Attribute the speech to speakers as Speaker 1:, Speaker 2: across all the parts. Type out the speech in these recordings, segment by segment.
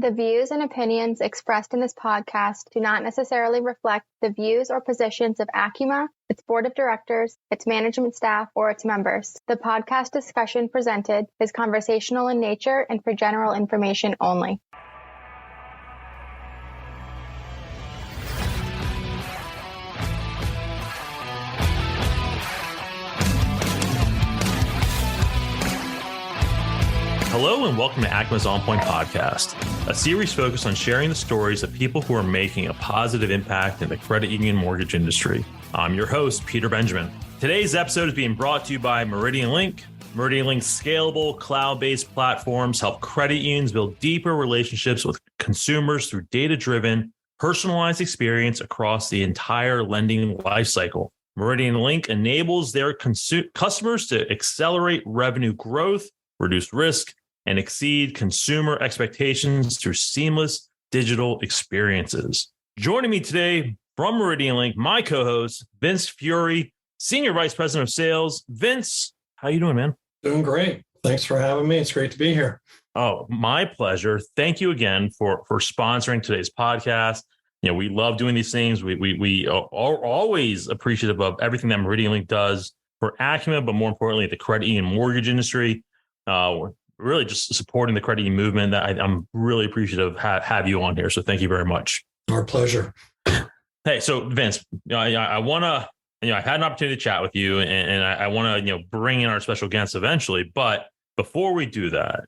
Speaker 1: The views and opinions expressed in this podcast do not necessarily reflect the views or positions of Acuma, its board of directors, its management staff, or its members. The podcast discussion presented is conversational in nature and for general information only.
Speaker 2: Hello and welcome to Acuma's On Point Podcast, a series focused on sharing the stories of people who are making a positive impact in the credit union mortgage industry. I'm your host, Peter Benjamin. Today's episode is being brought to you by Meridian Link. Meridian Link's scalable, cloud-based platforms help credit unions build deeper relationships with consumers through data-driven, personalized experience across the entire lending lifecycle. Meridian Link enables their customers to accelerate revenue growth, reduce risk, and exceed consumer expectations through seamless digital experiences. Joining me today from Meridian Link, my co-host, Vince Fury, Senior Vice President of Sales. Vince, how you doing, man?
Speaker 3: Doing great. Thanks for having me. It's great to be here.
Speaker 2: Oh, my pleasure. Thank you again for sponsoring today's podcast. You know, we love doing these things. We are always appreciative of everything that Meridian Link does for Acuma, but more importantly, the credit union mortgage industry. We're really just supporting the credit union movement. That I'm really appreciative of have you on here. So thank you very much.
Speaker 3: Our pleasure.
Speaker 2: Hey, so Vince, I want to, I've had an opportunity to chat with you, and I want to, bring in our special guests eventually. But before we do that,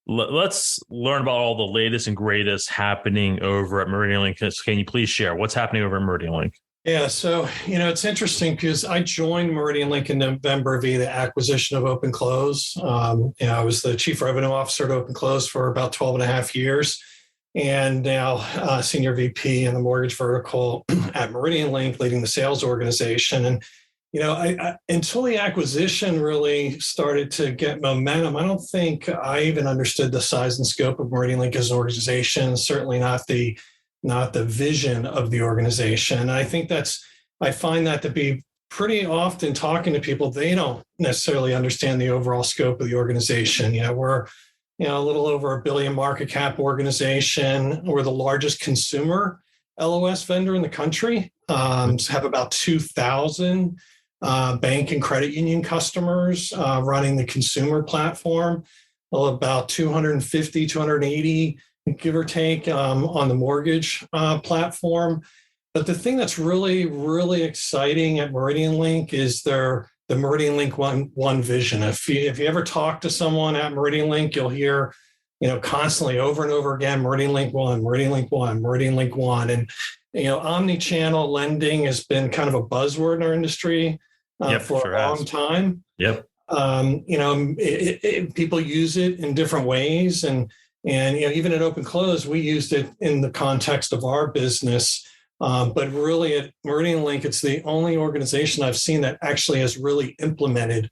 Speaker 2: let's learn about all the latest and greatest happening over at Meridian Link. Can you please share what's happening over at Meridian Link?
Speaker 3: Yeah, so, it's interesting because I joined Meridian Link in November via the acquisition of OpenClose. I was the Chief Revenue Officer at OpenClose for about 12 and a half years, and now Senior VP in the mortgage vertical at Meridian Link, leading the sales organization. And, I until the acquisition really started to get momentum, I don't think I even understood the size and scope of Meridian Link as an organization, certainly not the vision of the organization. I think I find that to be pretty often talking to people, they don't necessarily understand the overall scope of the organization. We're, a little over $1 billion market cap organization. We're the largest consumer LOS vendor in the country. Have about 2,000 bank and credit union customers running the consumer platform. About 250, 280 give or take, on the mortgage platform. But the thing that's really, really exciting at Meridian Link is the Meridian Link One vision. If you ever talk to someone at Meridian Link, you'll hear, constantly over and over again, Meridian Link One, Meridian Link One, Meridian Link One. And, omni-channel lending has been kind of a buzzword in our industry for a long time.
Speaker 2: Yep.
Speaker 3: People use it in different ways. And even at OpenClose, we used it in the context of our business. But really at Meridian Link, it's the only organization I've seen that actually has really implemented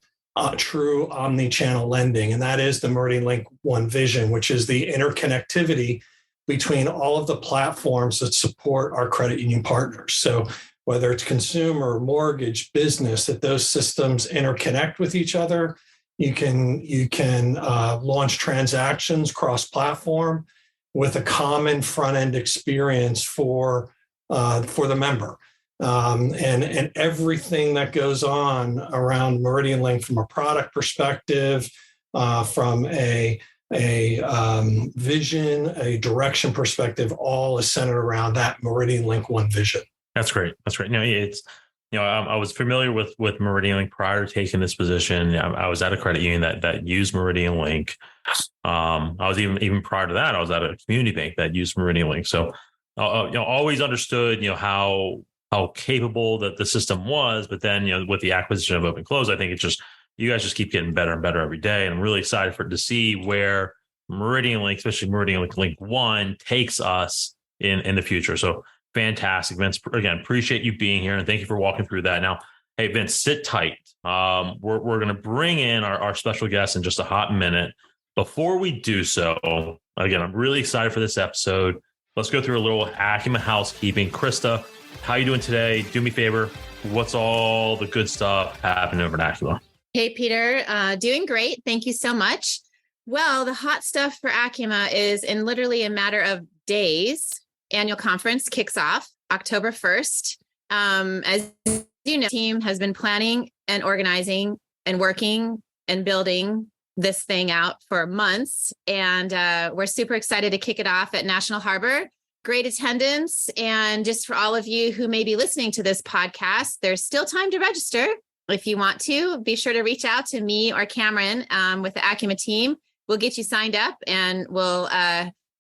Speaker 3: true omni-channel lending. And that is the Meridian Link One vision, which is the interconnectivity between all of the platforms that support our credit union partners. So whether it's consumer, mortgage, business, that those systems interconnect with each other. You can launch transactions cross-platform with a common front-end experience for the member, and everything that goes on around Meridian Link from a product perspective, from a vision, a direction perspective, all is centered around that Meridian Link One vision.
Speaker 2: That's great. That's great. I was familiar with Meridian Link prior to taking this position. I was at a credit union that used Meridian Link. I was even prior to that, I was at a community bank that used Meridian Link. So, always understood, how capable that the system was. But then, with the acquisition of OpenClose, I think it's just you guys just keep getting better and better every day. And I'm really excited to see where Meridian Link, especially Meridian Link One, takes us in the future. So. Fantastic, Vince. Again, appreciate you being here and thank you for walking through that. Now, hey, Vince, sit tight. We're going to bring in our special guest in just a hot minute. Before we do so, again, I'm really excited for this episode. Let's go through a little Acuma housekeeping. Krista, how you doing today? Do me a favor. What's all the good stuff happening over at Acuma?
Speaker 4: Hey, Peter, doing great. Thank you so much. Well, the hot stuff for Acuma is in literally a matter of days. Annual conference kicks off October 1st. As you know, the team has been planning and organizing and working and building this thing out for months. And we're super excited to kick it off at National Harbor. Great attendance. And just for all of you who may be listening to this podcast, there's still time to register. If you want to, be sure to reach out to me or Cameron with the Acuma team. We'll get you signed up and we'll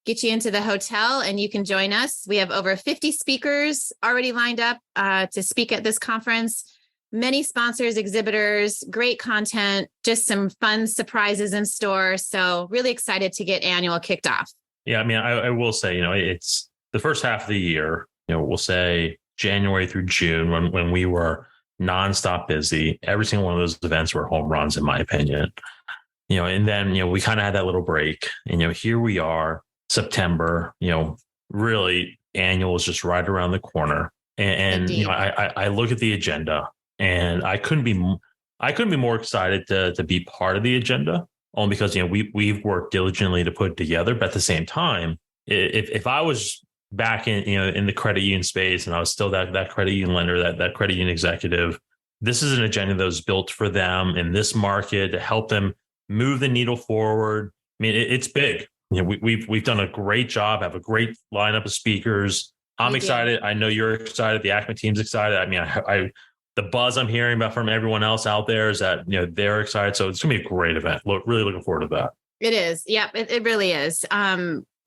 Speaker 4: get you into the hotel and you can join us. We have over 50 speakers already lined up to speak at this conference. Many sponsors, exhibitors, great content, just some fun surprises in store. So really excited to get Annual kicked off.
Speaker 2: Yeah, I mean, I will say, it's the first half of the year, we'll say January through June when we were nonstop busy. Every single one of those events were home runs, in my opinion. And then, we kind of had that little break and, here we are, September, really Annual is just right around the corner. And I look at the agenda and I couldn't be more excited to be part of the agenda, only because, we've worked diligently to put it together. But at the same time, if I was back in the credit union space and I was still that credit union lender, that credit union executive, this is an agenda that was built for them in this market to help them move the needle forward. I mean, it's big. We've done a great job, have a great lineup of speakers. I'm excited. I know you're excited. The Acuma team's excited. I mean, the buzz I'm hearing about from everyone else out there is that, they're excited. So it's going to be a great event. Really looking forward to that. It
Speaker 4: is. Yep. It really is.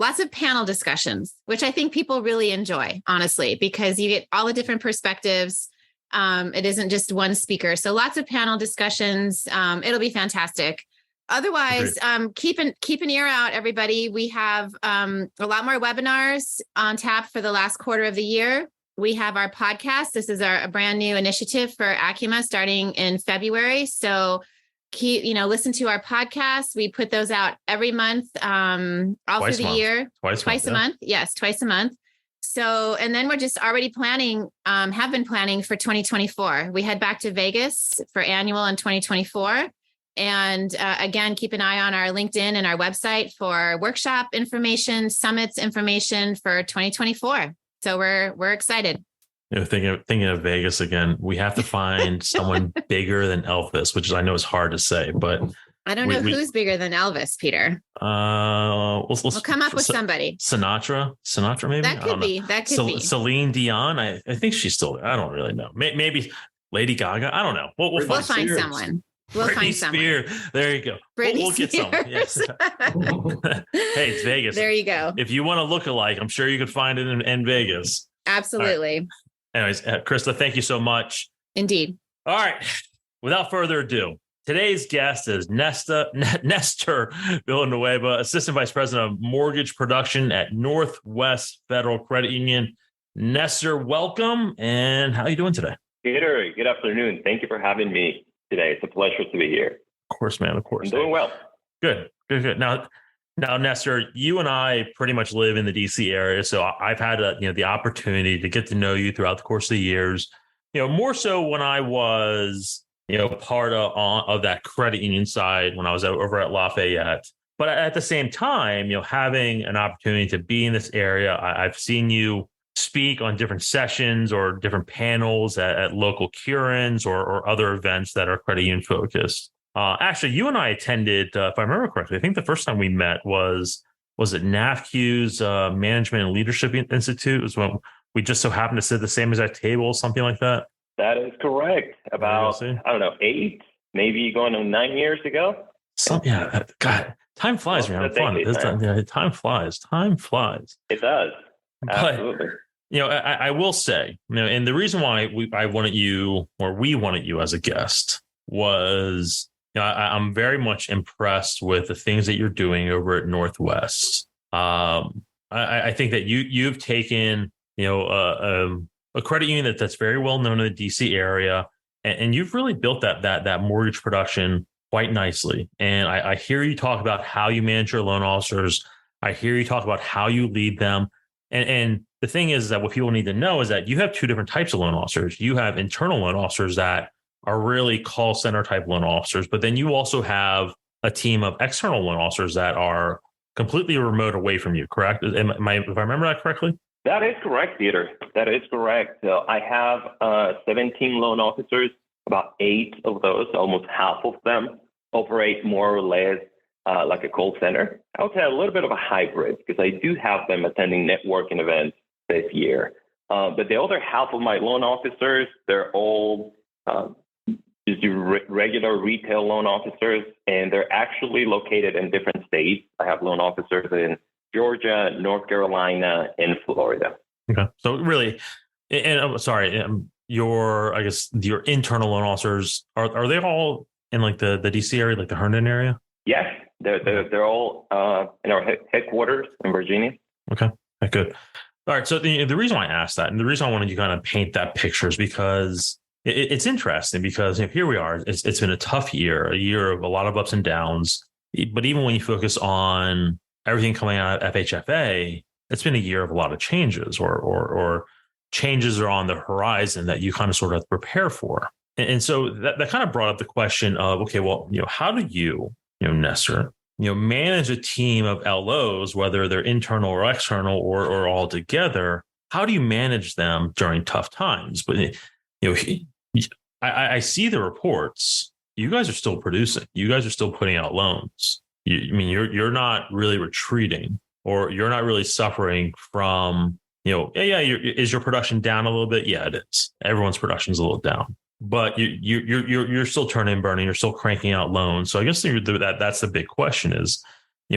Speaker 4: Lots of panel discussions, which I think people really enjoy, honestly, because you get all the different perspectives. It isn't just one speaker. So lots of panel discussions. It'll be fantastic. Otherwise, keep an ear out, everybody. We have a lot more webinars on tap for the last quarter of the year. We have our podcast. This is a brand new initiative for Acuma starting in February. So listen to our podcast. We put those out every month, all through the year. Twice a month. Yes, twice a month. So, and then we're just already planning, have been planning for 2024. We head back to Vegas for Annual in 2024. And again, keep an eye on our LinkedIn and our website for workshop information, summits information for 2024. So we're excited.
Speaker 2: Thinking of Vegas again, we have to find someone bigger than Elvis, which I know is hard to say, but
Speaker 4: I don't know who's bigger than Elvis, Peter.
Speaker 2: We'll
Speaker 4: come up with somebody.
Speaker 2: Sinatra maybe.
Speaker 4: That could be.
Speaker 2: Celine Dion. I think she's still there. I don't really know. Maybe Lady Gaga. I don't know. We'll
Speaker 4: find someone. Britney
Speaker 2: Spears. There you go. We'll get someone. Yes. Hey, it's Vegas.
Speaker 4: There you go.
Speaker 2: If you want to look alike, I'm sure you could find it in Vegas.
Speaker 4: Absolutely.
Speaker 2: Right. Anyways, Krista, thank you so much.
Speaker 4: Indeed.
Speaker 2: All right. Without further ado, today's guest is Nestor Villanueva, Assistant Vice President of Mortgage Production at Northwest Federal Credit Union. Nestor, welcome. And how are you doing today?
Speaker 5: Peter, good afternoon. Thank you for having me today. It's a pleasure to be here.
Speaker 2: Of course, man. Of course.
Speaker 5: I'm doing well.
Speaker 2: Good. Now, Nestor, you and I pretty much live in the DC area, so I've had the opportunity to get to know you throughout the course of the years. More so when I was part of that credit union side when I was over at Lafayette. But at the same time, having an opportunity to be in this area, I've seen you speak on different sessions or different panels at local Curins or other events that are credit union focused. Actually, you and I attended, if I remember correctly, I think the first time we met was it NAFQ's Management and Leadership Institute? It was when we just so happened to sit at the same exact table, something like that.
Speaker 5: That is correct. About, I don't know, 8, maybe going on 9 years ago.
Speaker 2: God, time flies when you're having fun. Time flies. Time flies.
Speaker 5: It does. Absolutely.
Speaker 2: But, I will say, and the reason why we wanted you as a guest was, I'm very much impressed with the things that you're doing over at Northwest. I think that you've taken, a credit union that's very well known in the DC area, and you've really built that mortgage production quite nicely. And I hear you talk about how you manage your loan officers. I hear you talk about how you lead them. And the thing is that what people need to know is that you have two different types of loan officers. You have internal loan officers that are really call center type loan officers, but then you also have a team of external loan officers that are completely remote away from you, correct? If I remember that correctly?
Speaker 5: That is correct, Peter. That is correct. So I have 17 loan officers. About 8 of those, almost half of them, operate more or less like a call center. I would say a little bit of a hybrid because I do have them attending networking events this year. But the other half of my loan officers, they're all just regular retail loan officers, and they're actually located in different states. I have loan officers in Georgia, North Carolina, and Florida.
Speaker 2: Okay. So really, and I'm sorry, your internal loan officers, are they all in like the DC area, like the Herndon area?
Speaker 5: Yes, they're all in our headquarters in Virginia.
Speaker 2: Okay, good. All right. So the reason why I asked that, and the reason I wanted you kind of paint that picture is because it's interesting because here we are. It's been a tough year, a year of a lot of ups and downs. But even when you focus on everything coming out of FHFA, it's been a year of a lot of changes or changes are on the horizon that you kind of sort of prepare for. And so that kind of brought up the question of, okay, well, how do you, Nestor, manage a team of LOs, whether they're internal or external or all together? How do you manage them during tough times? But, I see the reports. You guys are still producing. You guys are still putting out loans. You're not really retreating, or you're not really suffering from, is your production down a little bit? Yeah, it is. Everyone's production is a little down, but you're still turning and burning. You're still cranking out loans. So I guess that's the big question is,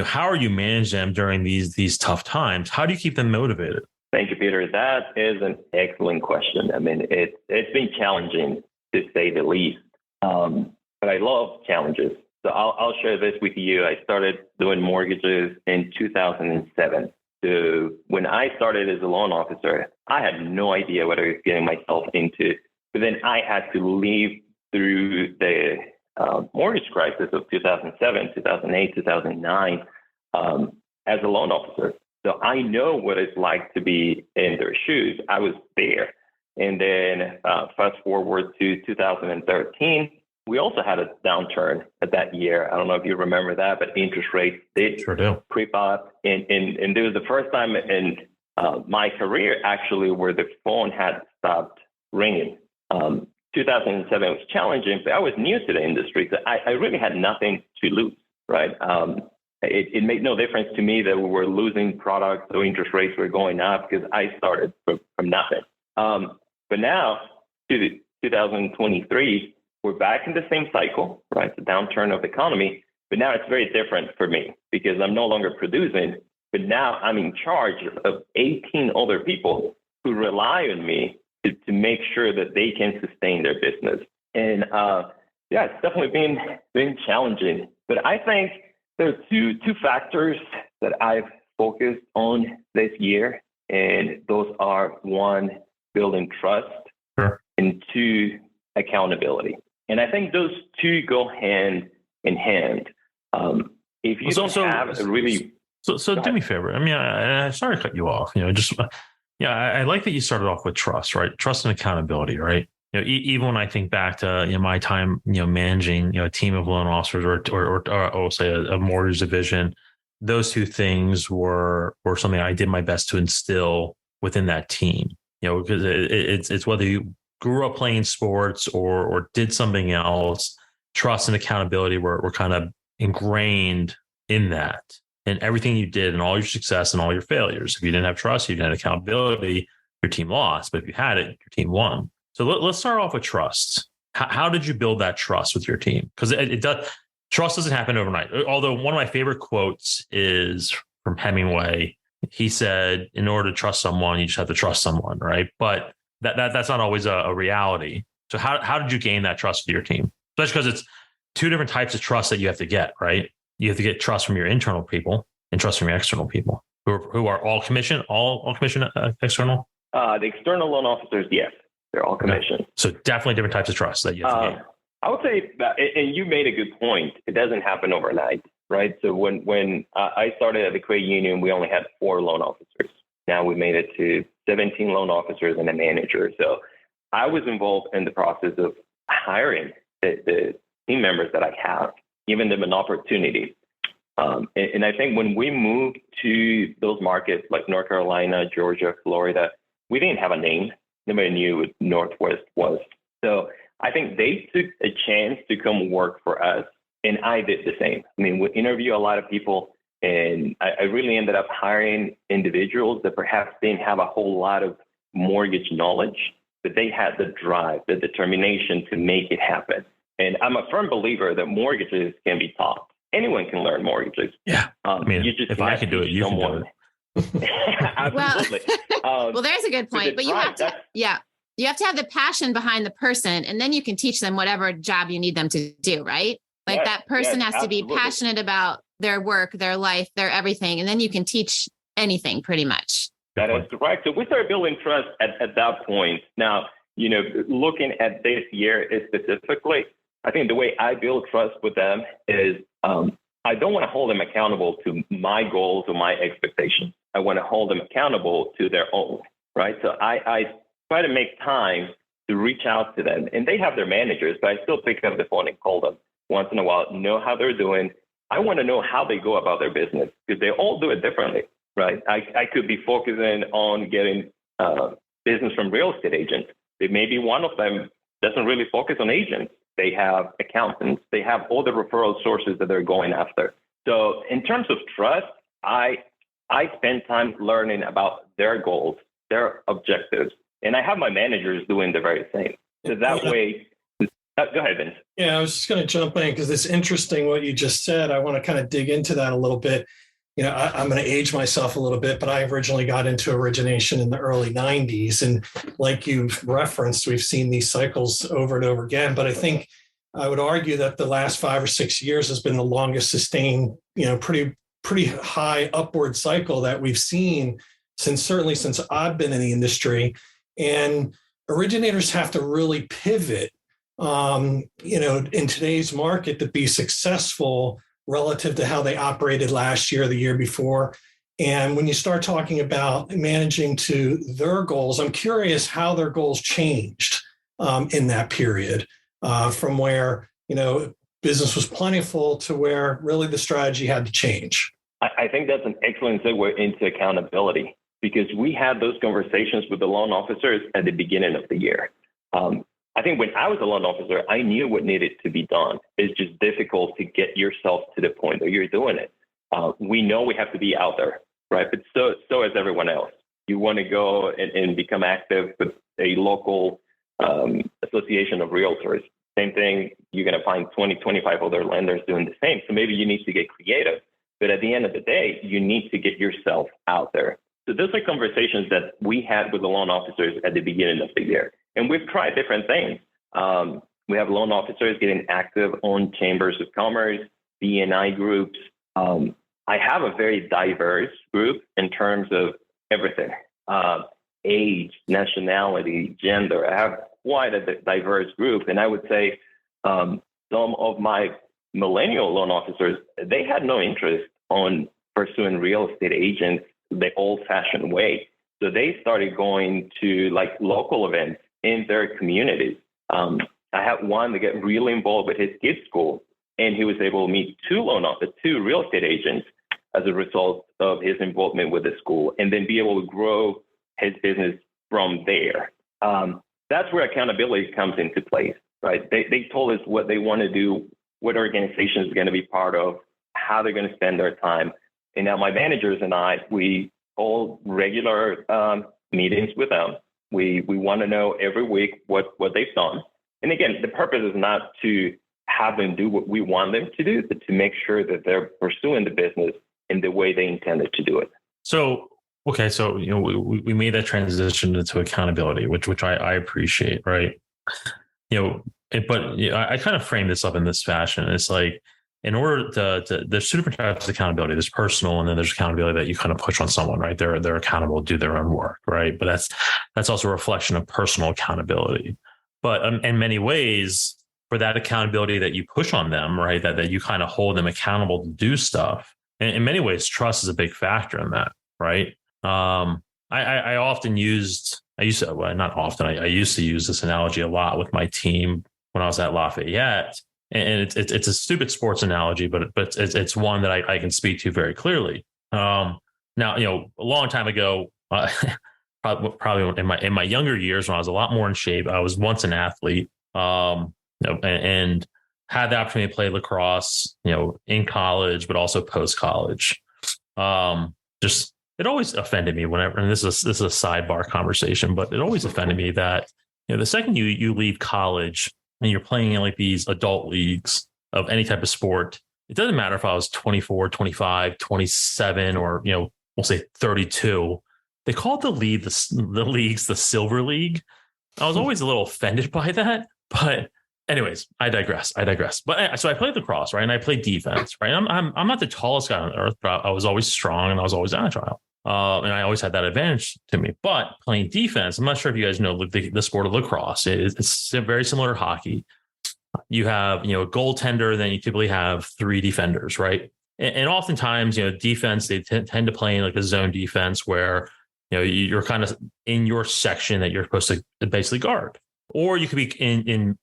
Speaker 2: how are you managing them during these tough times? How do you keep them motivated?
Speaker 5: Thank you, Peter. That is an excellent question. It's been challenging to say the least, but I love challenges. So I'll share this with you. I started doing mortgages in 2007. So when I started as a loan officer, I had no idea what I was getting myself into. But then I had to live through the mortgage crisis of 2007, 2008, 2009 as a loan officer. So I know what it's like to be in their shoes. I was there. And then fast forward to 2013, we also had a downturn at that year. I don't know if you remember that, but interest rates did creep up. And it was the first time in my career, actually, where the phone had stopped ringing. 2007 was challenging, but I was new to the industry. So I really had nothing to lose, right? It made no difference to me that we were losing products or interest rates were going up because I started from nothing. But now, to 2023, we're back in the same cycle, right? The downturn of the economy. But now it's very different for me because I'm no longer producing, but now I'm in charge of 18 other people who rely on me to make sure that they can sustain their business. And it's definitely been challenging. But I think there are two factors that I've focused on this year. And those are, one, building trust,
Speaker 2: sure,
Speaker 5: and 2, accountability. And I think those two go hand in hand. If you have a really...
Speaker 2: So do me a favor. I sorry to cut you off. I like that you started off with trust, right? Trust and accountability, right? Even when I think back to my time, managing a team of loan officers or say a mortgage division, those two things were something I did my best to instill within that team. Because it's whether you grew up playing sports or did something else, trust and accountability were kind of ingrained in that. And everything you did and all your success and all your failures. If you didn't have trust, you didn't have accountability, your team lost. But if you had it, your team won. So let's start off with trust. How did you build that trust with your team? Because it does. Trust doesn't happen overnight. Although one of my favorite quotes is from Hemingway. He said, in order to trust someone, you just have to trust someone, right? But that's not always a reality. So how did you gain that trust with your team? Especially because it's two different types of trust that you have to get, right? You have to get trust from your internal people and trust from your external people who are all commission external.
Speaker 5: The external loan officers, yes, they're all commissioned. Okay.
Speaker 2: So definitely different types of trust that you have to gain.
Speaker 5: I would say that, and you made a good point. It doesn't happen overnight, right? So when I started at the credit union, we only had 4 loan officers. Now we made it to 17 loan officers and a manager. So I was involved in the process of hiring the team members that I have. giving them an opportunity. And I think when we moved to those markets like North Carolina, Georgia, Florida, we didn't have a name. Nobody knew what Northwest was. So I think they took a chance to come work for us, and I did the same. I mean, we interview a lot of people, and I really ended up hiring individuals that perhaps didn't have a whole lot of mortgage knowledge, but they had the drive, the determination to make it happen. And I'm a firm believer that mortgages can be taught. Anyone can learn mortgages.
Speaker 2: Yeah. I mean, if I can do it, you can do it.
Speaker 5: Absolutely.
Speaker 4: Well, there's a good point, but you have to, you have to have the passion behind the person, and then you can teach them whatever job you need them to do, right? Like that person has to be passionate about their work, their life, their everything, and then you can teach anything pretty much.
Speaker 5: That is correct. So we started building trust at that point. Now, looking at this year specifically, I think the way I build trust with them is I don't want to hold them accountable to my goals or my expectations. I want to hold them accountable to their own, right? So I try to make time to reach out to them. And they have their managers, but I still pick up the phone and call them once in a while, know how they're doing. I want to know how they go about their business because they all do it differently, right? I could be focusing on getting business from real estate agents. Maybe one of them doesn't really focus on agents. They have accountants. They have all the referral sources that they're going after. So in terms of trust, I spend time learning about their goals, their objectives, and I have my managers doing the very same. So that way, go ahead, Vince.
Speaker 3: Yeah, I was just going to jump in because it's interesting what you just said. I want to kind of dig into that a little bit. I'm going to age myself a little bit, but I originally got into origination in the early 90s. And like you've referenced, we've seen these cycles over and over again. But I think I would argue that the last 5 or 6 years has been the longest sustained, pretty high upward cycle that we've seen since I've been in the industry. And originators have to really pivot, in today's market to be successful relative to how they operated last year, the year before. And when you start talking about managing to their goals, I'm curious how their goals changed in that period from where, business was plentiful to where really the strategy had to change.
Speaker 5: I think that's an excellent segue into accountability because we had those conversations with the loan officers at the beginning of the year. I think when I was a loan officer, I knew what needed to be done. It's just difficult to get yourself to the point that you're doing it. We know we have to be out there, right? But so is everyone else. You want to go and become active with a local association of realtors. Same thing, you're going to find 20, 25 other lenders doing the same. So maybe you need to get creative. But at the end of the day, you need to get yourself out there. So those are conversations that we had with the loan officers at the beginning of the year. And we've tried different things. We have loan officers getting active on chambers of commerce, BNI groups. I have a very diverse group in terms of everything, age, nationality, gender. I have quite a diverse group. And I would say some of my millennial loan officers, they had no interest on pursuing real estate agents the old-fashioned way. So they started going to like local events in their communities. I had one that got really involved with his kids' school, and he was able to meet two real estate agents as a result of his involvement with the school, and then be able to grow his business from there. That's where accountability comes into place, right? They told us what they want to do, what organization is going to be part of, how they're going to spend their time. And now my managers and I, we hold regular meetings with them. We want to know every week what they've done. And again, the purpose is not to have them do what we want them to do, but to make sure that they're pursuing the business in the way they intended to do it.
Speaker 2: So, okay. So, we made that transition into accountability, which I appreciate, right? But I kind of frame this up in this fashion. It's like, in order there's two different types of accountability. There's personal, and then there's accountability that you kind of push on someone, right? They're accountable to do their own work, right? But that's also a reflection of personal accountability. But in many ways, for that accountability that you push on them, right, that you kind of hold them accountable to do stuff. And in many ways, trust is a big factor in that, right? I used to use this analogy a lot with my team when I was at Lafayette. and it's a stupid sports analogy, but it's one that I can speak to very clearly. Now, a long time ago, probably in my younger years when I was a lot more in shape, I was once an athlete, and had the opportunity to play lacrosse, in college, but also post college. Just it always offended me whenever, and this is a sidebar conversation, but it always offended me that the second you leave college and you're playing in like these adult leagues of any type of sport, it doesn't matter if I was 24, 25, 27, or, we'll say 32. They called the leagues the Silver League. I was always a little offended by that. But anyways, I digress. But so I played lacrosse, right? And I played defense, right? I'm not the tallest guy on earth, but I was always strong and I was always agile. And I always had that advantage to me. But playing defense, I'm not sure if you guys know the sport of lacrosse. It's very similar to hockey. You have, a goaltender, then you typically have 3 defenders, right? And oftentimes, defense, they tend to play in like a zone defense where, you're kind of in your section that you're supposed to basically guard. Or you could be in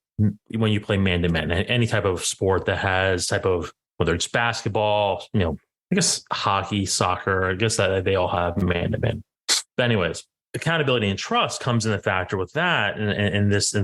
Speaker 2: when you play man-to-man, any type of sport that has whether it's basketball, I guess hockey, soccer, I guess that they all have man-to-man. But anyways, accountability and trust comes in the factor with that in this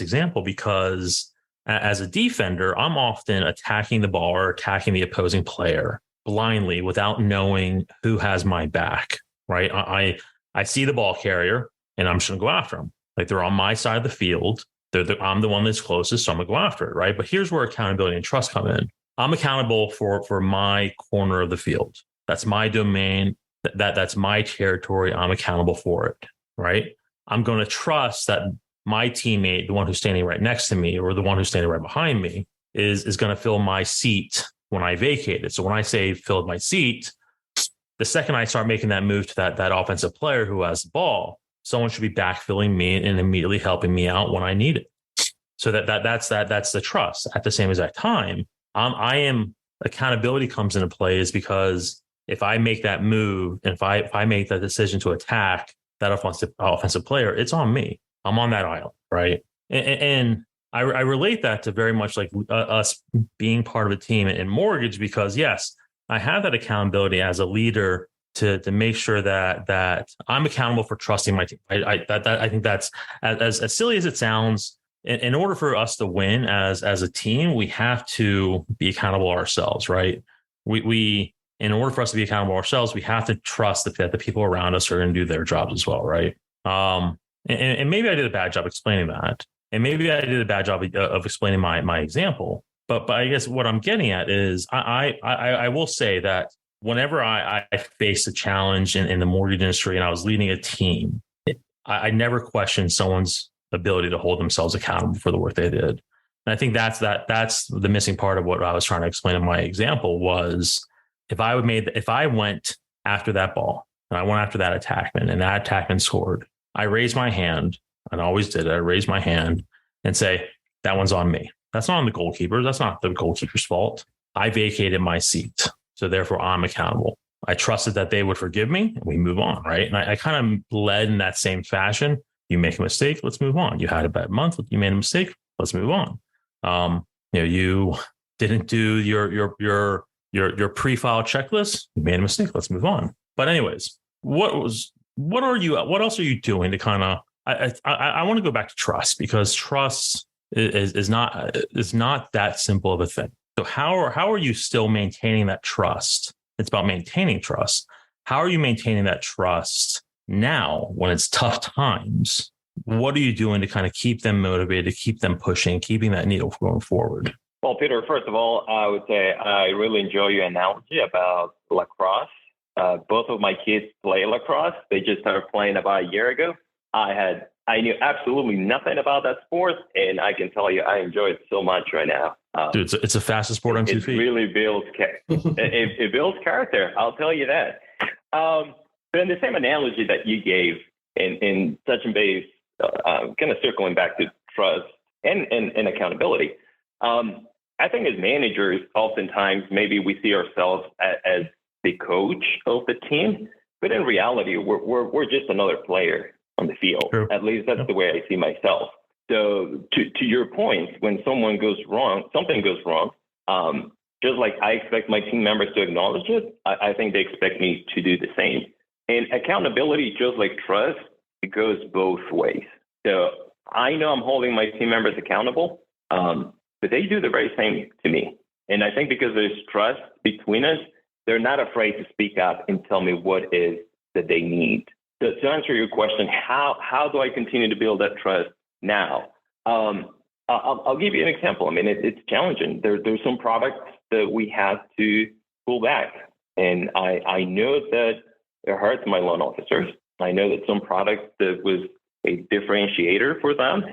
Speaker 2: example, because as a defender, I'm often attacking the ball or attacking the opposing player blindly without knowing who has my back, right? I see the ball carrier and I'm just going to go after them. Like they're on my side of the field. I'm the one that's closest, so I'm going to go after it, right? But here's where accountability and trust come in. I'm accountable for my corner of the field. That's my domain. That's my territory. I'm accountable for it, right? I'm going to trust that my teammate, the one who's standing right next to me or the one who's standing right behind me, is going to fill my seat when I vacate it. So when I say filled my seat, the second I start making that move to that offensive player who has the ball, someone should be backfilling me and immediately helping me out when I need it. So that's the trust. At the same exact time, accountability comes into play is because if I make that move and if I make that decision to attack that offensive player, it's on me. I'm on that island, right? And I relate that to very much like us being part of a team in mortgage, because yes, I have that accountability as a leader to make sure that I'm accountable for trusting my team. I think that's as silly as it sounds. In order for us to win as a team, we have to be accountable ourselves, right? We in order for us to be accountable ourselves, we have to trust that the people around us are going to do their jobs as well, right? And maybe I did a bad job explaining that, and maybe I did a bad job of explaining my example. But I guess what I'm getting at is I will say that whenever I faced a challenge in the mortgage industry and I was leading a team, I never questioned someone's ability to hold themselves accountable for the work they did. And I think that's the missing part of what I was trying to explain in my example was if I went after that ball and I went after that attackman and that attackman scored, I raised my hand and I always did it. I raised my hand and say, that one's on me. That's not on the goalkeeper. That's not the goalkeeper's fault. I vacated my seat. So therefore I'm accountable. I trusted that they would forgive me and we move on. Right. And I kind of led in that same fashion. You make a mistake, let's move on. You had a bad month, you made a mistake, let's move on. You didn't do your pre-file checklist, you made a mistake, let's move on. But anyways, what else are you doing to kind of, I want to go back to trust, because trust is not that simple of a thing. So how are you still maintaining that trust? It's about maintaining trust. How are you maintaining that trust now when it's tough times? What are you doing to kind of keep them motivated, to keep them pushing, keeping that needle going forward?
Speaker 5: Well, Peter, first of all, I would say I really enjoy your analogy about lacrosse. Both of my kids play lacrosse. They just started playing about a year ago. I knew absolutely nothing about that sport, and I can tell you I enjoy it so much right now.
Speaker 2: Dude, it's the fastest sport on 2 feet. It
Speaker 5: really builds it builds character. I'll tell you that. But in the same analogy that you gave in touching base, kind of circling back to trust and accountability, I think as managers, oftentimes maybe we see ourselves as the coach of the team, but in reality, we're just another player on the field.
Speaker 2: True.
Speaker 5: At least that's the way I see myself. So to your point, when something goes wrong, just like I expect my team members to acknowledge it, I think they expect me to do the same. And accountability, just like trust, it goes both ways. So I know I'm holding my team members accountable, but they do the very same to me. And I think because there's trust between us, they're not afraid to speak up and tell me what is that they need. So to answer your question, how do I continue to build that trust now? I'll give you an example. I mean, it's challenging. There's some products that we have to pull back. And I know that it hurts my loan officers. I know that some products that was a differentiator for them,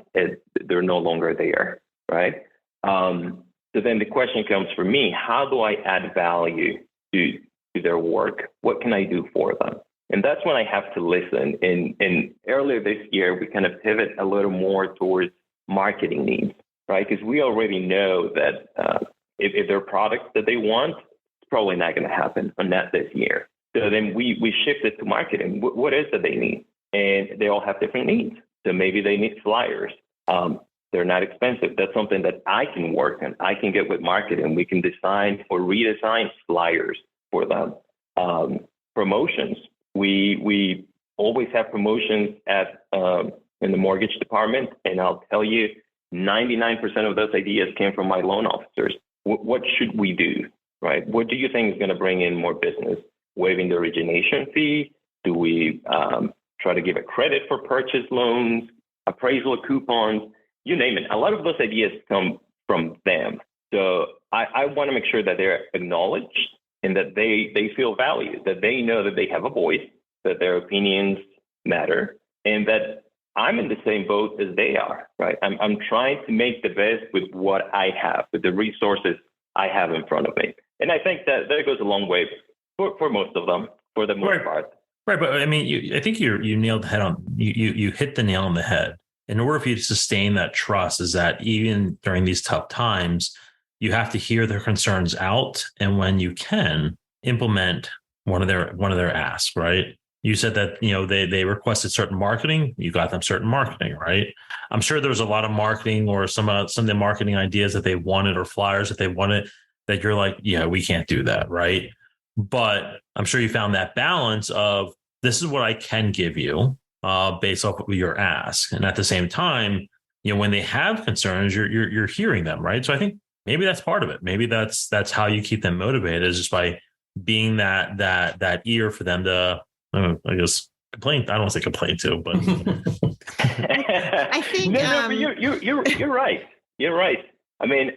Speaker 5: they're no longer there, right? So then the question comes for me, how do I add value to their work? What can I do for them? And that's when I have to listen. And earlier this year, we kind of pivot a little more towards marketing needs, right? Because we already know that if there are products that they want, it's probably not going to happen on that this year. So then we shifted to marketing. What is it they need? And they all have different needs. So maybe they need flyers. They're not expensive. That's something that I can work on. I can get with marketing. We can design or redesign flyers for them. Promotions. We always have promotions in the mortgage department, and I'll tell you, 99% of those ideas came from my loan officers. What should we do, right? What do you think is going to bring in more business? Waiving the origination fee? Do we try to give a credit for purchase loans, appraisal coupons, you name it? A lot of those ideas come from them. So I want to make sure that they're acknowledged and that they feel valued, that they know that they have a voice, that their opinions matter, and that I'm in the same boat as they are, right? I'm trying to make the best with what I have, with the resources I have in front of me. And I think that goes a long way for most of them, for the most part.
Speaker 2: Right, but I mean, I think you nailed the head on. You hit the nail on the head. In order for you to sustain that trust, is that even during these tough times, you have to hear their concerns out, and when you can, implement one of their asks. Right? You said that they requested certain marketing. You got them certain marketing, right? I'm sure there was a lot of marketing or some of the marketing ideas that they wanted or flyers that they wanted that you're like, yeah, we can't do that, right? But I'm sure you found that balance of this is what I can give you based off of your ask, and at the same time, when they have concerns, you're hearing them, right? So I think maybe that's part of it. Maybe that's how you keep them motivated, is just by being that ear for them to, I guess, complain. I don't want to say complain to, but
Speaker 4: I think
Speaker 5: but you're right. You're right. I mean,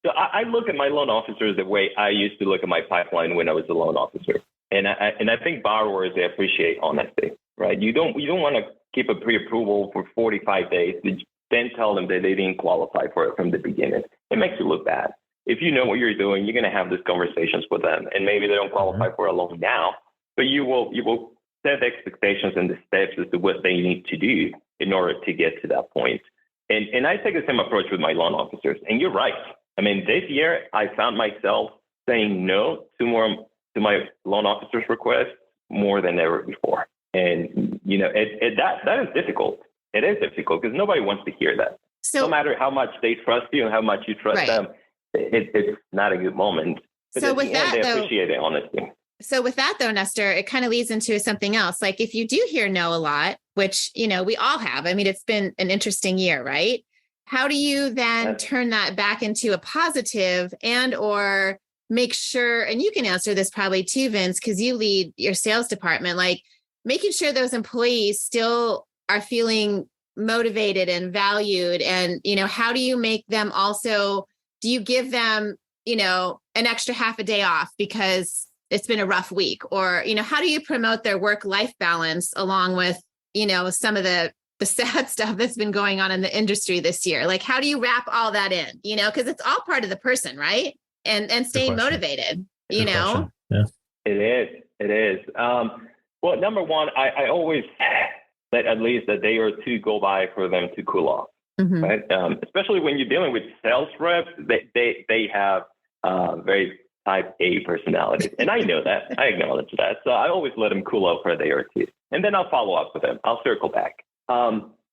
Speaker 5: so I look at my loan officers the way I used to look at my pipeline when I was a loan officer, and I think borrowers, they appreciate honesty, right? You don't want to keep a pre-approval for 45 days, then tell them that they didn't qualify for it from the beginning. It makes you look bad. If you know what you're doing, you're going to have these conversations with them, and maybe they don't qualify for a loan now, but you will set expectations and the steps as to what they need to do in order to get to that point. And I take the same approach with my loan officers. And you're right. I mean, this year I found myself saying no to my loan officers' requests more than ever before. And that is difficult. It is difficult because nobody wants to hear that. So, no matter how much they trust you and how much you trust them, it's not a good moment. But
Speaker 4: so with that,
Speaker 5: they appreciate it, honestly.
Speaker 4: So with that, though, Nestor, it kind of leads into something else. Like if you do hear no a lot, which, we all have, I mean, it's been an interesting year, right? How do you then turn that back into a positive and or make sure, and you can answer this probably too, Vince, because you lead your sales department, like making sure those employees still are feeling motivated and valued. And, how do you make them also, do you give them, an extra half a day off because it's been a rough week? Or, how do you promote their work-life balance along with, some of the sad stuff that's been going on in the industry this year? Like, how do you wrap all that in, because it's all part of the person, right? And staying motivated,
Speaker 2: Yeah.
Speaker 5: It is. Well, number one, I always let at least a day or two go by for them to cool off, right? Especially when you're dealing with sales reps, they have very type A personalities. And I know that. I acknowledge that. So I always let them cool off for a day or two. And then I'll follow up with them. I'll circle back.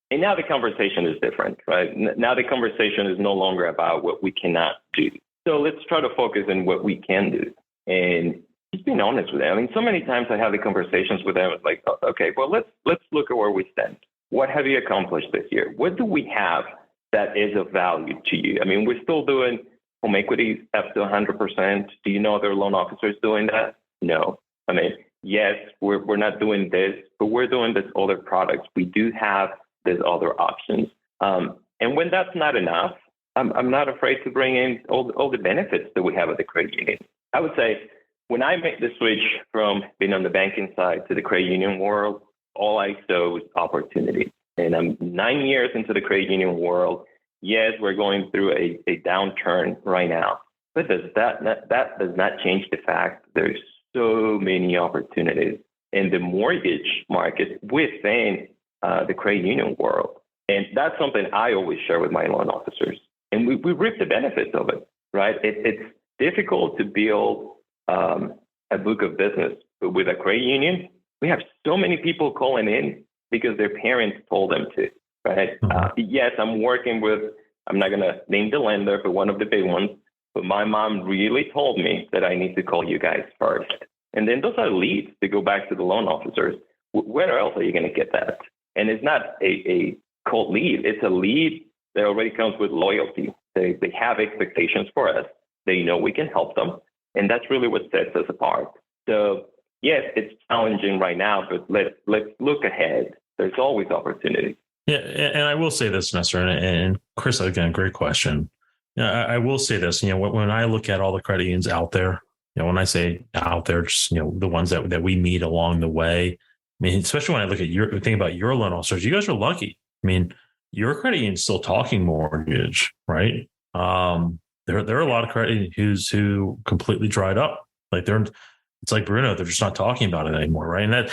Speaker 5: And now the conversation is different, right? Now the conversation is no longer about what we cannot do. So let's try to focus on what we can do. And just being honest with them. I mean, so many times I have the conversations with them. It's like, okay, well, let's look at where we stand. What have you accomplished this year? What do we have that is of value to you? I mean, we're still doing home equities up to 100%. Do you know other loan officers doing that? No. I mean, yes, we're not doing this, but we're doing this other products. We do have these other options. And when that's not enough, I'm not afraid to bring in all the benefits that we have at the credit union. I would say when I made the switch from being on the banking side to the credit union world, all I saw was opportunity. And I'm 9 years into the credit union world. Yes, we're going through a downturn right now, but that does not change the fact there's so many opportunities in the mortgage market within the credit union world. And that's something I always share with my loan officers. And we reap the benefits of it, right? It's difficult to build a book of business, but with a credit union, we have so many people calling in because their parents told them to, right? Yes, I'm working with, I'm not going to name the lender, but one of the big ones. But my mom really told me that I need to call you guys first. And then those are leads to go back to the loan officers. Where else are you going to get that? And it's not a cold lead. It's a lead that already comes with loyalty. They have expectations for us. They know we can help them. And that's really what sets us apart. So yes, it's challenging right now, but let's look ahead. There's always opportunity.
Speaker 2: Yeah, and I will say this, Nestor, and Chris, again, great question. I will say this, when I look at all the credit unions out there, when I say out there, just, the ones that we meet along the way, I mean, especially when I look at think about your loan officers, you guys are lucky. I mean, your credit union is still talking mortgage, right? There are a lot of credit unions who completely dried up. It's like Bruno, they're just not talking about it anymore, right? And that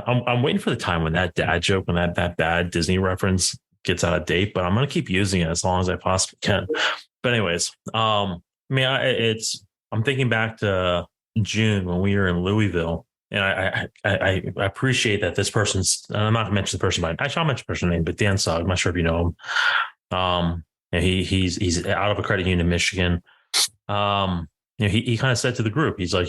Speaker 2: I'm waiting for the time when that dad joke, when that bad Disney reference gets out of date, but I'm going to keep using it as long as I possibly can. But anyways, I'm thinking back to June when we were in Louisville, and I appreciate that this person's, I'm not going to mention the person, but I shall mention the person's name, but Dan Sugg, I'm not sure if you know him. He's out of a credit union in Michigan. He kind of said to the group, he's like,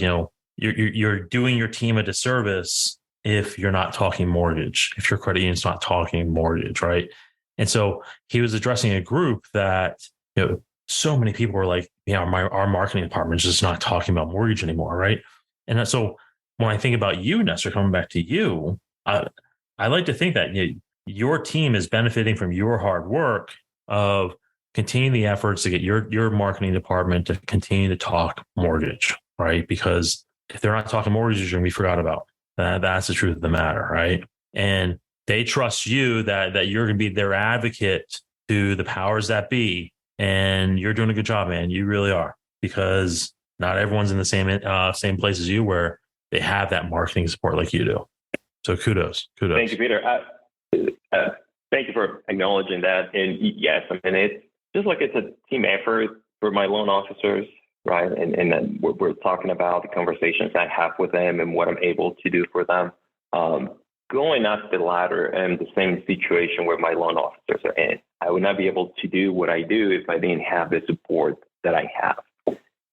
Speaker 2: you're doing your team a disservice if you're not talking mortgage, if your credit union's not talking mortgage, right? And so he was addressing a group that, so many people were like, our marketing department is just not talking about mortgage anymore, right? And so when I think about you, Nestor, coming back to you, I like to think that your team is benefiting from your hard work of continuing the efforts to get your marketing department to continue to talk mortgage, right? Because if they're not talking mortgages, you're going to be forgot about. That's the truth of the matter, right? And they trust you that you're going to be their advocate to the powers that be. And you're doing a good job, man. You really are, because not everyone's in the same place as you where they have that marketing support like you do. So kudos.
Speaker 5: Thank you, Peter. Thank you for acknowledging that. And yes, I mean, it's just like it's a team effort for my loan officers, right? And then we're talking about the conversations I have with them and what I'm able to do for them. Going up the ladder and the same situation where my loan officers are in. I would not be able to do what I do if I didn't have the support that I have.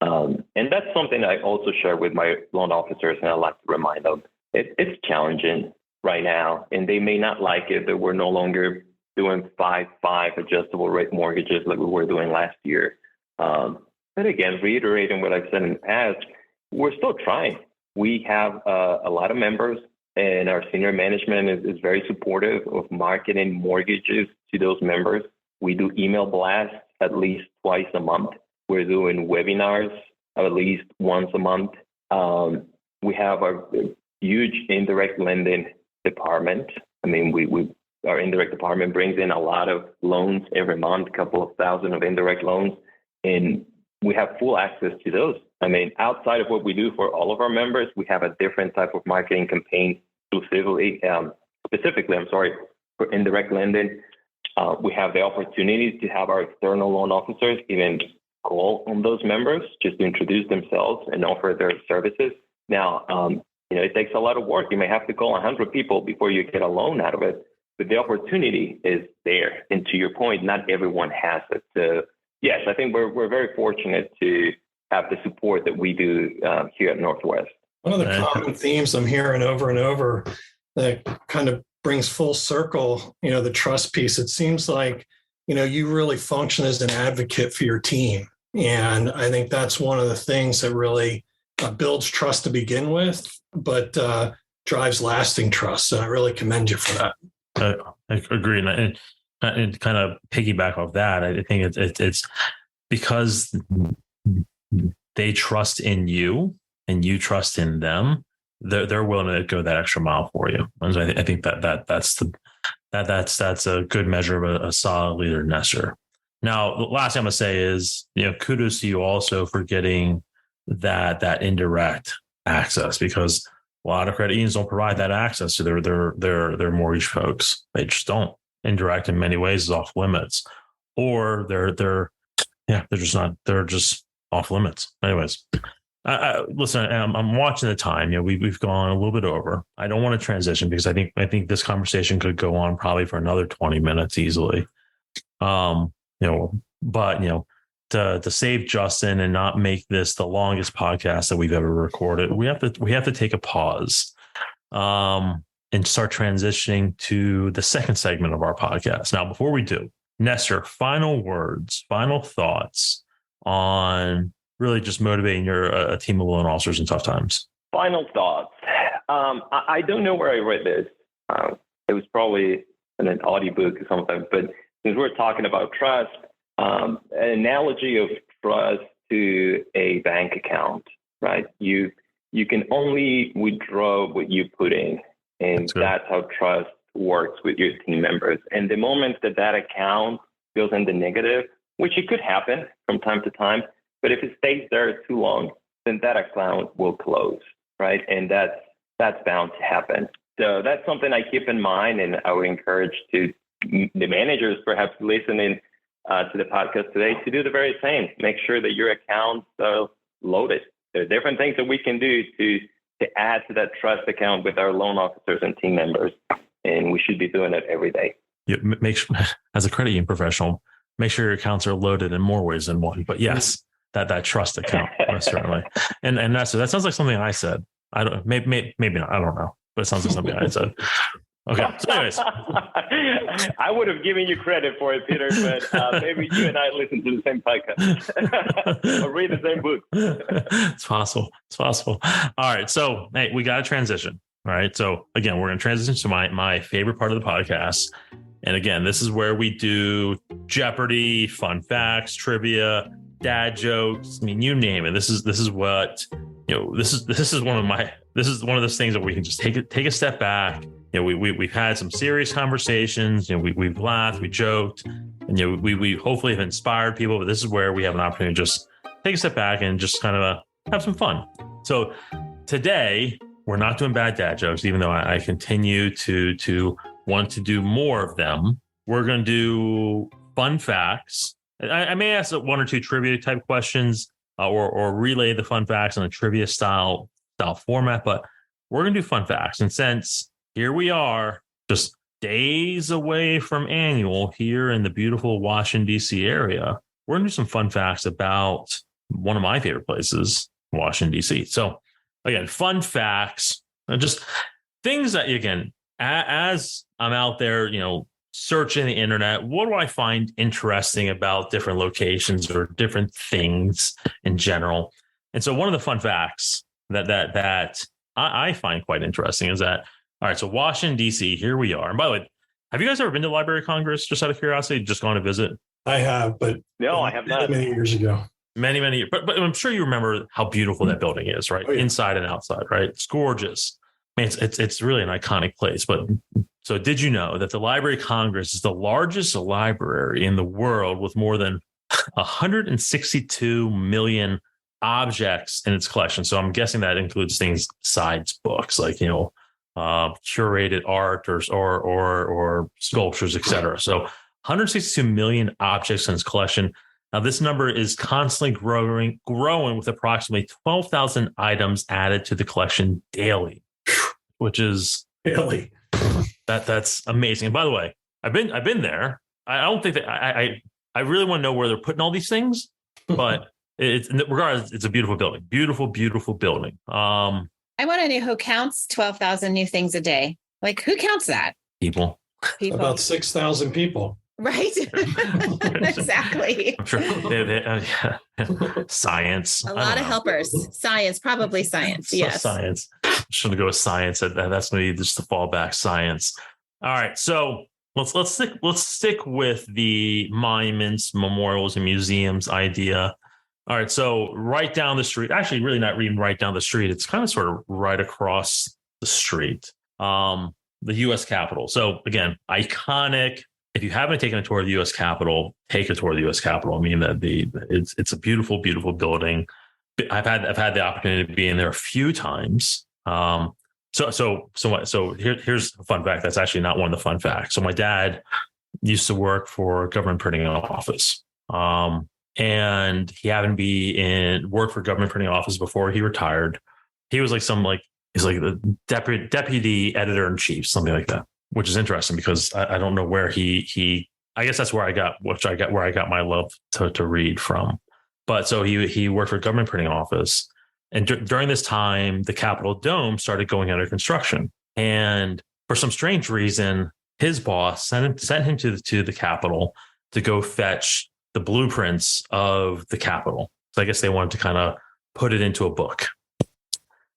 Speaker 5: And that's something I also share with my loan officers, and I like to remind them. It's challenging right now, and they may not like it that we're no longer doing 5/5 adjustable rate mortgages like we were doing last year. But again, reiterating what I've said in the past, we're still trying. We have a lot of members, and our senior management is very supportive of marketing mortgages to those members. We do email blasts at least twice a month. We're doing webinars at least once a month. We have a huge indirect lending department. I mean, our indirect department brings in a lot of loans every month, a couple of thousand of indirect loans, and we have full access to those. I mean, outside of what we do for all of our members, we have a different type of marketing campaign specifically, for indirect lending. We have the opportunity to have our external loan officers even call on those members just to introduce themselves and offer their services. Now, it takes a lot of work. You may have to call 100 people before you get a loan out of it. but the opportunity is there. And to your point, not everyone has it. So yes, I think we're very fortunate to have the support that we do here at Northwest.
Speaker 3: One of the common themes I'm hearing over and over that kind of brings full circle, the trust piece. It seems like, you really function as an advocate for your team. And I think that's one of the things that really builds trust to begin with, but drives lasting trust. So I really commend you for that.
Speaker 2: I agree. And kind of piggyback off that, I think it's because they trust in you and you trust in them. They're willing to go that extra mile for you. And so I think that's a good measure of a solid leader, Nestor. Now, the last thing I'm gonna say is, kudos to you also for getting that indirect access, because a lot of credit unions don't provide that access to their mortgage folks. They just don't. Indirect in many ways is off limits, or they're just off limits. Anyways, listen, I'm watching the time. We've gone a little bit over. I don't want to transition because I think this conversation could go on probably for another 20 minutes easily. To save Justin and not make this the longest podcast that we've ever recorded, we have to take a pause and start transitioning to the second segment of our podcast. Now, before we do, Nestor, final words, final thoughts on really just motivating a team of loan officers in tough times.
Speaker 5: Final thoughts. I don't know where I read this. It was probably in an audiobook or something, but since we're talking about trust, an analogy of trust to a bank account, right? You can only withdraw what you put in, and that's how trust works with your team members. And the moment that account goes in the negative, which it could happen from time to time, but if it stays there too long, then that account will close, right? And that's bound to happen. So that's something I keep in mind, and I would encourage the managers perhaps listening to the podcast today to do the very same. Make sure that your accounts are loaded. There are different things that we can do to add to that trust account with our loan officers and team members, and we should be doing it every day.
Speaker 2: Yeah, make sure, as a credit union professional, make sure your accounts are loaded in more ways than one. But yes, that trust account, certainly. And that sounds like something I said. I don't maybe not. I don't know, but it sounds like something I said. Okay. So anyways,
Speaker 5: I would have given you credit for it, Peter, but maybe you and I listen to the same podcast or read the same book.
Speaker 2: It's possible. All right. So, hey, we got to transition. All right. So again, we're going to transition to my favorite part of the podcast. And again, this is where we do Jeopardy, fun facts, trivia, dad jokes. I mean, you name it. This is what, this is one of those things that we can just take a step back. We've had some serious conversations. We've laughed, we joked, and we hopefully have inspired people. But this is where we have an opportunity to just take a step back and just kind of have some fun. So today we're not doing bad dad jokes, even though I continue to want to do more of them. We're going to do fun facts. I may ask one or two trivia type questions or relay the fun facts in a trivia style format, but we're going to do fun facts. And since here we are just days away from annual here in the beautiful Washington, D.C. area, we're going to do some fun facts about one of my favorite places, Washington, D.C. So again, fun facts, just things that, again, as I'm out there, searching the internet, what do I find interesting about different locations or different things in general? And so one of the fun facts that I find quite interesting is that, all right, so Washington, D.C., here we are. And by the way, have you guys ever been to Library of Congress, just out of curiosity, just gone to visit?
Speaker 3: I have, but
Speaker 5: no, I have not.
Speaker 3: Many years ago.
Speaker 2: Many years. But I'm sure you remember how beautiful that building is, right? Oh, yeah. Inside and outside, right? It's gorgeous. I mean, it's really an iconic place. But so did you know that the Library of Congress is the largest library in the world with more than 162 million objects in its collection? So I'm guessing that includes things besides books, like, curated art or sculptures, etc. So 162 million objects in its collection. Now, this number is constantly growing with approximately 12,000 items added to the collection daily, which is
Speaker 3: daily.
Speaker 2: That's amazing. And by the way, I've been there. I don't think that I really want to know where they're putting all these things, but it's regardless, it's a beautiful building. Beautiful building.
Speaker 4: I want to know who counts 12,000 new things a day. Like, who counts that?
Speaker 2: People.
Speaker 3: About 6,000 people.
Speaker 4: Right. Exactly.
Speaker 2: I'm sure science.
Speaker 4: A lot of helpers. Science, probably science. Yes.
Speaker 2: Science. I'm just going to go with science. That's going to be just the fallback, science. All right. So let's stick with the monuments, memorials, and museums idea. All right. So right down the street, actually really not even right down the street. It's kind of sort of right across the street. The U.S. Capitol. So again, iconic. If you haven't taken a tour of the U.S. Capitol, take a tour of the U.S. Capitol. I mean, it's a beautiful building. I've had the opportunity to be in there a few times. So here's a fun fact. That's actually not one of the fun facts. So my dad used to work for a government printing office, and he happened to be work for government printing office before he retired. He was he's like the deputy editor in chief, something like that. Which is interesting because I don't know where he I guess that's where I got my love to read from. But so he worked for a government printing office. And during this time, the Capitol Dome started going under construction. And for some strange reason, his boss sent him to the Capitol to go fetch the blueprints of the Capitol. So I guess they wanted to kind of put it into a book.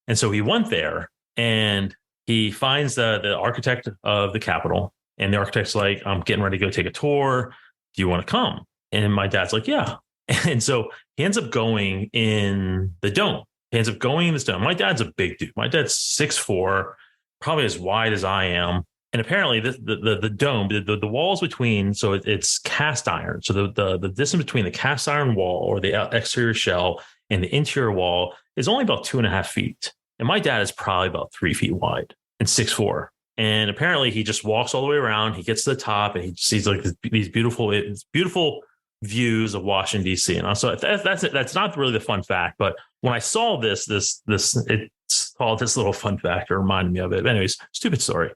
Speaker 2: And so he went there and he finds the architect of the Capitol, and the architect's like, I'm getting ready to go take a tour. Do you want to come? And my dad's like, yeah. And so he ends up going in the dome. He ends up going in this dome. My dad's a big dude. My dad's 6'4", probably as wide as I am. And apparently the dome, the walls between, so it's cast iron. So the distance between the cast iron wall or the exterior shell and the interior wall is only about 2.5 feet. And my dad is probably about 3 feet wide and 6'4". And apparently he just walks all the way around. He gets to the top and he sees like these beautiful views of Washington, D.C. And so that's not really the fun fact. But when I saw this it's called this little fun fact. It reminded me of it. But anyways, stupid story.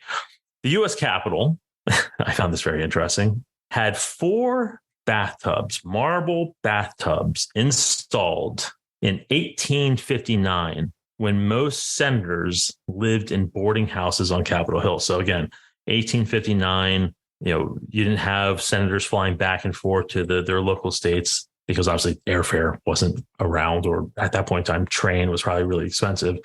Speaker 2: The U.S. Capitol, I found this very interesting, had 4 bathtubs, marble bathtubs installed in 1859. When most senators lived in boarding houses on Capitol Hill. So again, 1859, you didn't have senators flying back and forth to their local states because obviously airfare wasn't around, or at that point in time, train was probably really expensive.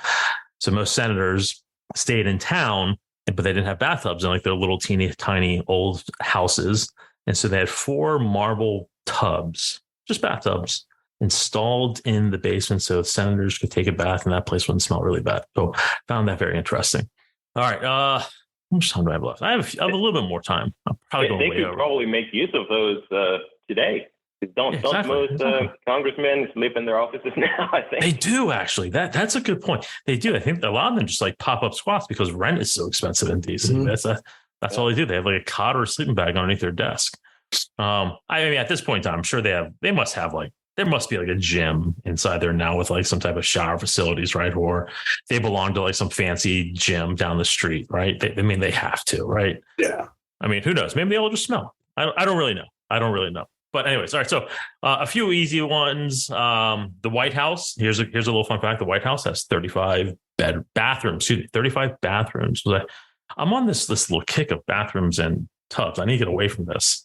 Speaker 2: So most senators stayed in town, but they didn't have bathtubs in like their little teeny tiny old houses. And so they had 4 marble tubs, just bathtubs, installed in the basement so senators could take a bath and that place wouldn't smell really bad. So found that very interesting. All right. How much time do I have left? I have a little bit more time. I'm probably going way over. They could
Speaker 5: probably make use of those today. Don't most congressmen sleep in their offices now? I think
Speaker 2: they do, actually. That's a good point. They do. I think a lot of them just like pop up squats because rent is so expensive in DC. Mm-hmm. That's all they do. They have like a cot or a sleeping bag underneath their desk. I mean, at this point in time, I'm sure they must have there must be like a gym inside there now with like some type of shower facilities, right? Or they belong to like some fancy gym down the street, right? They have to, right?
Speaker 3: Yeah.
Speaker 2: I mean, who knows? Maybe they all just smell. I don't really know. But anyways, all right. So a few easy ones. The White House. Here's a little fun fact. The White House has 35 bathrooms. 35 bathrooms. I'm on this little kick of bathrooms and tubs. I need to get away from this.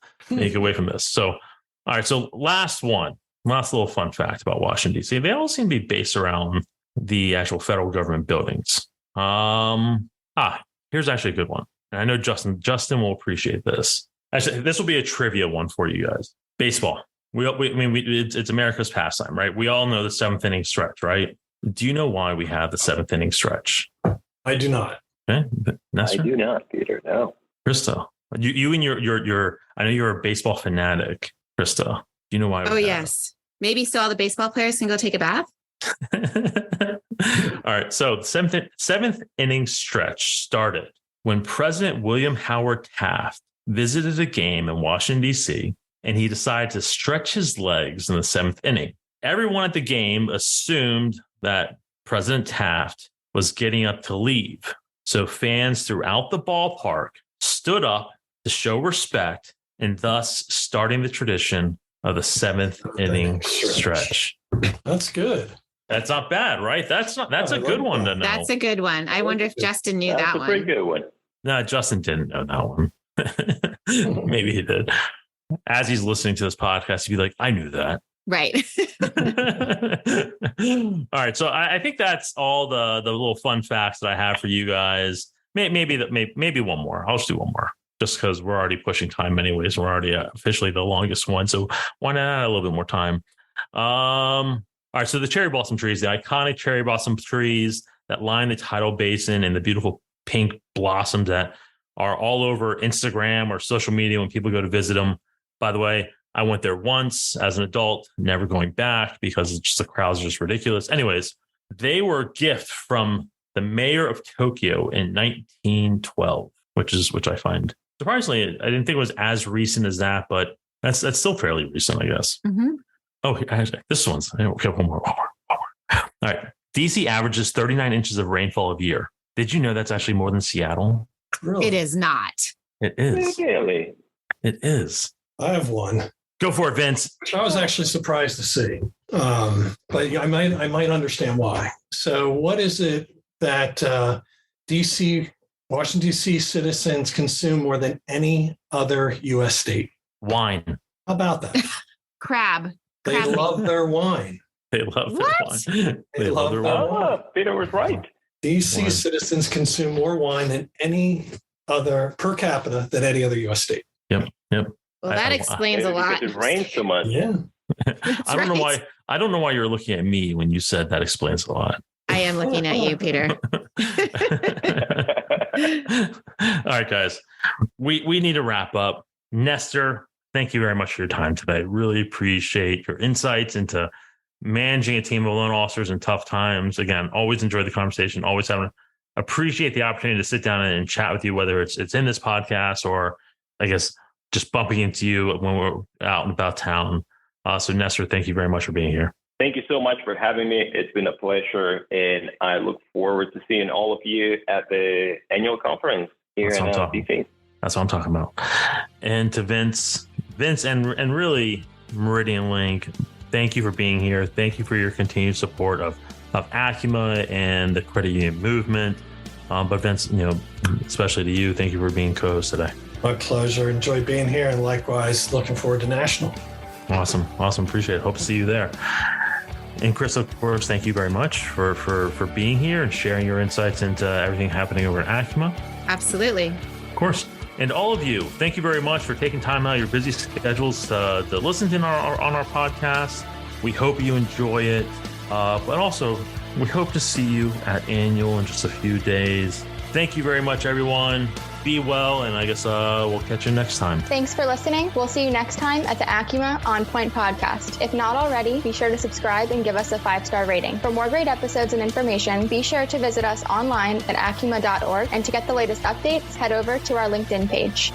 Speaker 2: So, all right. So last little fun fact about Washington, D.C. They all seem to be based around the actual federal government buildings. Here's actually a good one. And I know Justin will appreciate this. Actually, this will be a trivia one for you guys. Baseball. It's America's pastime, right? We all know the 7th inning stretch, right? Do you know why we have the 7th inning stretch?
Speaker 3: I do not.
Speaker 2: Okay. Nestor?
Speaker 5: I do not, Peter. No.
Speaker 2: Krista, you and your I know you're a baseball fanatic, Krista. Do you know why?
Speaker 4: Oh, yes. Maybe so all the baseball players can go take a bath.
Speaker 2: All right. So the 7th inning stretch started when President William Howard Taft visited a game in Washington, D.C., and he decided to stretch his legs in the 7th inning. Everyone at the game assumed that President Taft was getting up to leave. So fans throughout the ballpark stood up to show respect and thus starting the tradition of the 7th inning stretch.
Speaker 3: That's good.
Speaker 2: That's not bad, right? That's a good one to know.
Speaker 4: That's a good one. I wonder if Justin knew that one.
Speaker 5: That's a pretty good one.
Speaker 2: No, Justin didn't know that one. Maybe he did. As he's listening to this podcast, he'd be like, I knew that.
Speaker 4: Right.
Speaker 2: All right. So I think that's all the little fun facts that I have for you guys. Maybe one more. I'll just do one more just because we're already pushing time anyways. We're already officially the longest one. So why not add a little bit more time? All right. So the cherry blossom trees, the iconic cherry blossom trees that line the tidal basin and the beautiful pink blossoms that are all over Instagram or social media when people go to visit them. By the way, I went there once as an adult, never going back because it's just the crowds are just ridiculous. Anyways, they were a gift from the mayor of Tokyo in 1912, which I find surprisingly, I didn't think it was as recent as that, but that's still fairly recent, I guess.
Speaker 4: Mm-hmm.
Speaker 2: Oh, this one's okay. One more. All right. DC averages 39 inches of rainfall a year. Did you know that's actually more than Seattle?
Speaker 3: Really?
Speaker 4: It is not.
Speaker 2: It is.
Speaker 5: Really?
Speaker 2: It is.
Speaker 3: I have one.
Speaker 2: Go for it, Vince.
Speaker 3: Which I was actually surprised to see, but I might understand why. So, what is it that Washington D.C. citizens consume more than any other U.S. state?
Speaker 2: Wine.
Speaker 3: How about that?
Speaker 4: Crab.
Speaker 3: They love their wine.
Speaker 2: They love their wine.
Speaker 3: They love
Speaker 2: their
Speaker 3: their
Speaker 2: wine.
Speaker 3: wine.
Speaker 5: Peter was right.
Speaker 3: D.C.
Speaker 2: Wine.
Speaker 3: citizens consume more wine than any other per capita than any other U.S. state.
Speaker 2: Yep.
Speaker 4: Well, that explains a lot.
Speaker 5: Because it rains so much.
Speaker 3: Yeah.
Speaker 2: I don't know why. I don't know why you're looking at me when you said that explains a lot.
Speaker 4: I am looking at you, Peter.
Speaker 2: All right, guys. We need to wrap up. Nestor, thank you very much for your time today. Really appreciate your insights into managing a team of loan officers in tough times. Again, always enjoy the conversation. Always appreciate the opportunity to sit down and chat with you, whether it's in this podcast or I guess just bumping into you when we're out and about town. So Nestor, thank you very much for being here.
Speaker 5: Thank you so much for having me. It's been a pleasure, and I look forward to seeing all of you at the annual conference here in DC.
Speaker 2: That's what I'm talking about. And to Vince, and really Meridian Link, thank you for being here. Thank you for your continued support of Acuma and the credit union movement. But Vince, especially to you, thank you for being co-host today.
Speaker 3: My pleasure. Enjoy being here, and likewise, looking forward to National.
Speaker 2: Awesome. Appreciate it. Hope to see you there. And Chris, of course, thank you very much for being here and sharing your insights into everything happening over at Acuma.
Speaker 4: Absolutely.
Speaker 2: Of course. And all of you, thank you very much for taking time out of your busy schedules to listen to on our podcast. We hope you enjoy it. But also, we hope to see you at Annual in just a few days. Thank you very much, everyone. Be well, and I guess we'll catch you next time.
Speaker 1: Thanks for listening. We'll see you next time at the Acuma On Point podcast. If not already, be sure to subscribe and give us a 5-star rating. For more great episodes and information, be sure to visit us online at acuma.org. And to get the latest updates, head over to our LinkedIn page.